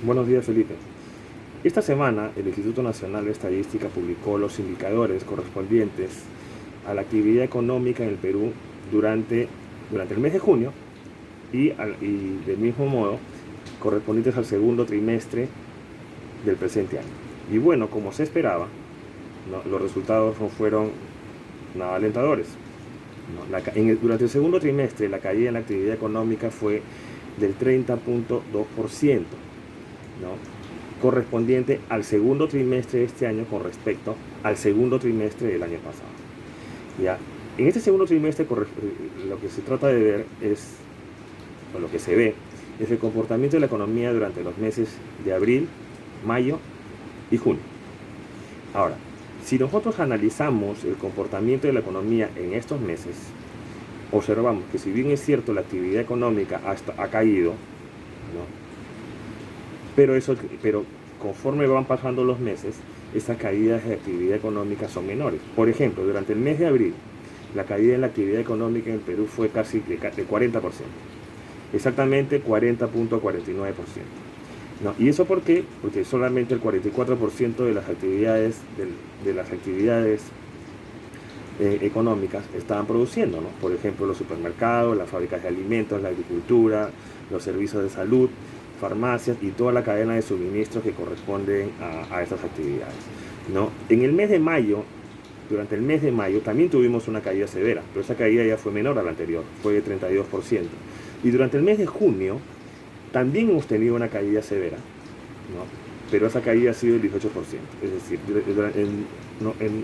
Buenos días, Felipe. Esta semana, el Instituto Nacional de Estadística publicó los indicadores correspondientes a la actividad económica en el Perú durante el mes de junio y del mismo modo correspondientes al segundo trimestre del presente año. Y bueno, como se esperaba, ¿no?, los resultados no fueron nada alentadores. Durante el segundo trimestre, la caída en la actividad económica fue del 30.2%, ¿no?, correspondiente al segundo trimestre de este año con respecto al segundo trimestre del año pasado. ¿Ya? En este segundo trimestre lo que se trata de ver o lo que se ve, es el comportamiento de la economía durante los meses de abril, mayo y junio. Ahora, si nosotros analizamos el comportamiento de la economía en estos meses, observamos que si bien es cierto la actividad económica ha caído, ¿no?, pero conforme van pasando los meses, estas caídas de actividad económica son menores. Por ejemplo, durante el mes de abril, la caída en la actividad económica en el Perú fue casi de 40%, exactamente 40.49%. ¿No? ¿Y eso por qué? Porque solamente el 44% de las actividades, económicas estaban produciendo, ¿no? Por ejemplo, los supermercados, las fábricas de alimentos, la agricultura, los servicios de salud, farmacias y toda la cadena de suministros que corresponden a estas actividades, ¿no? En el mes de mayo, durante el mes de mayo también tuvimos una caída severa, pero esa caída ya fue menor a la anterior, fue de 32%. Y durante el mes de junio también hemos tenido una caída severa, ¿no?, pero esa caída ha sido del 18%. Es decir,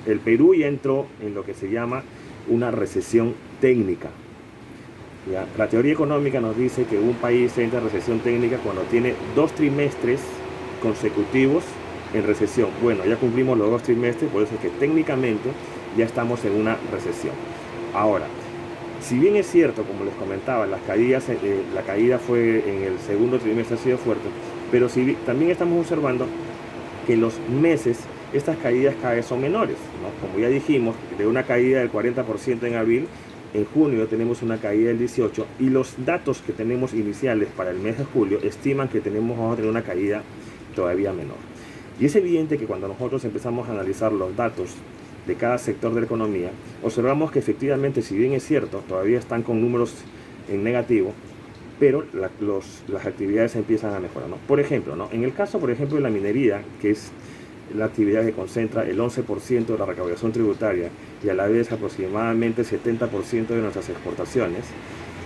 el Perú ya entró en lo que se llama una recesión técnica. ¿Ya? La teoría económica nos dice que un país entra en recesión técnica cuando tiene 2 trimestres consecutivos en recesión. Bueno, ya cumplimos los 2 trimestres, por eso es que técnicamente ya estamos en una recesión. Ahora, si bien es cierto, como les comentaba, la caída fue en el segundo trimestre, ha sido fuerte, pero también estamos observando que los meses, estas caídas cada vez son menores, ¿no? Como ya dijimos, de una caída del 40% en abril, en junio tenemos una caída del 18%, y los datos que tenemos iniciales para el mes de julio estiman que vamos a tener una caída todavía menor. Y es evidente que cuando nosotros empezamos a analizar los datos de cada sector de la economía, observamos que efectivamente, si bien es cierto, todavía están con números en negativo, pero las actividades empiezan a mejorar, ¿no? Por ejemplo, ¿no?, en el caso, por ejemplo, de la minería, que es la actividad que concentra el 11% de la recaudación tributaria y a la vez aproximadamente el 70% de nuestras exportaciones,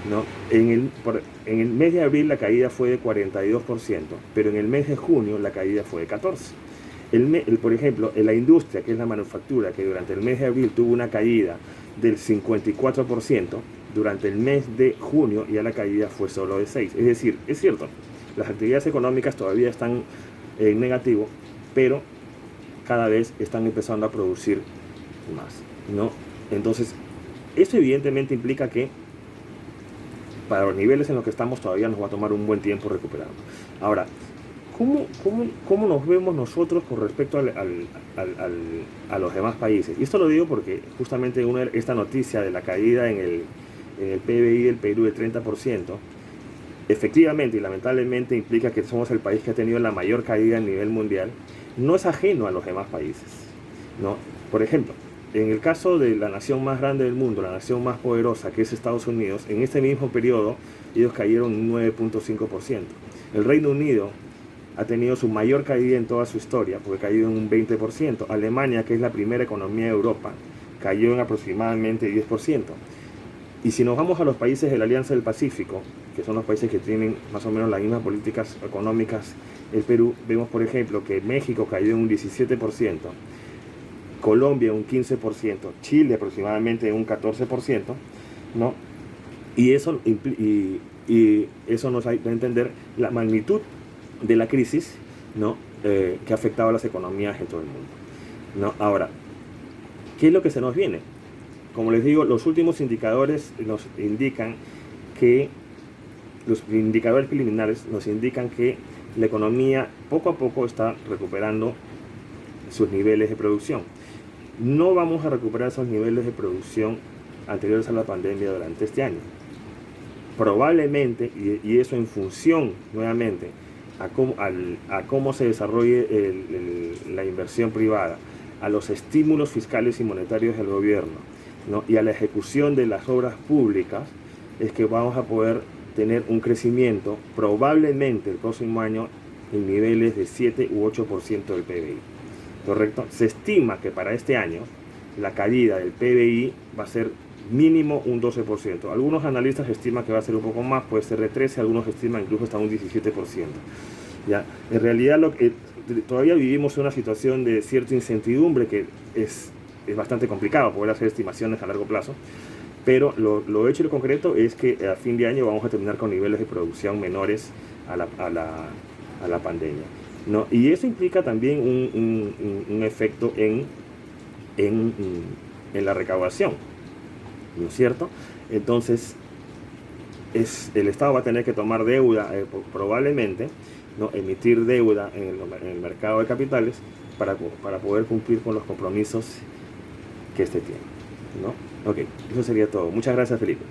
¿no?, en el mes de abril la caída fue de 42%, pero en el mes de junio la caída fue de 14%. Por ejemplo, en la industria, que es la manufactura, que durante el mes de abril tuvo una caída del 54%, durante el mes de junio ya la caída fue solo de 6%. Es decir, es cierto, las actividades económicas todavía están en negativo, pero cada vez están empezando a producir más, ¿no? Entonces, eso evidentemente implica que para los niveles en los que estamos todavía nos va a tomar un buen tiempo recuperarnos. Ahora, ¿cómo nos vemos nosotros con respecto a los demás países? Y esto lo digo porque justamente esta noticia de la caída en el PBI del Perú del 30%, efectivamente y lamentablemente implica que somos el país que ha tenido la mayor caída a nivel mundial, no es ajeno a los demás países, ¿no? Por ejemplo, en el caso de la nación más grande del mundo, la nación más poderosa, que es Estados Unidos, en este mismo periodo ellos cayeron un 9.5%. El Reino Unido ha tenido su mayor caída en toda su historia, porque ha caído en un 20%. Alemania, que es la primera economía de Europa, cayó en aproximadamente 10%. Y si nos vamos a los países de la Alianza del Pacífico, que son los países que tienen más o menos las mismas políticas económicas, el Perú, vemos por ejemplo que México cayó en un 17%, Colombia un 15%, Chile aproximadamente un 14%, ¿no? Y eso nos da a entender la magnitud de la crisis, ¿no?, que ha afectado a las economías en todo el mundo, ¿no? Ahora, ¿qué es lo que se nos viene? Como les digo, los últimos indicadores nos indican que, los indicadores preliminares nos indican que la economía poco a poco está recuperando sus niveles de producción. No vamos a recuperar esos niveles de producción anteriores a la pandemia durante este año. Probablemente, y eso en función, nuevamente, a cómo se desarrolle la inversión privada, a los estímulos fiscales y monetarios del gobierno, ¿no? Y a la ejecución de las obras públicas, es que vamos a poder tener un crecimiento probablemente el próximo año en niveles de 7 u 8% del PBI. ¿Correcto? Se estima que para este año la caída del PBI va a ser mínimo un 12%. Algunos analistas estiman que va a ser un poco más, puede ser de 13%, algunos estiman incluso hasta un 17%. ¿Ya? En realidad todavía vivimos una situación de cierta incertidumbre que es bastante complicado poder hacer estimaciones a largo plazo, pero lo hecho y lo concreto es que a fin de año vamos a terminar con niveles de producción menores a la pandemia, ¿no? Y eso implica también un efecto en la recaudación, ¿no es cierto? Entonces, el Estado va a tener que tomar deuda, probablemente, ¿no? Emitir deuda en el mercado de capitales para poder cumplir con los compromisos que este tiene, ¿no? Ok, eso sería todo. Muchas gracias, Felipe.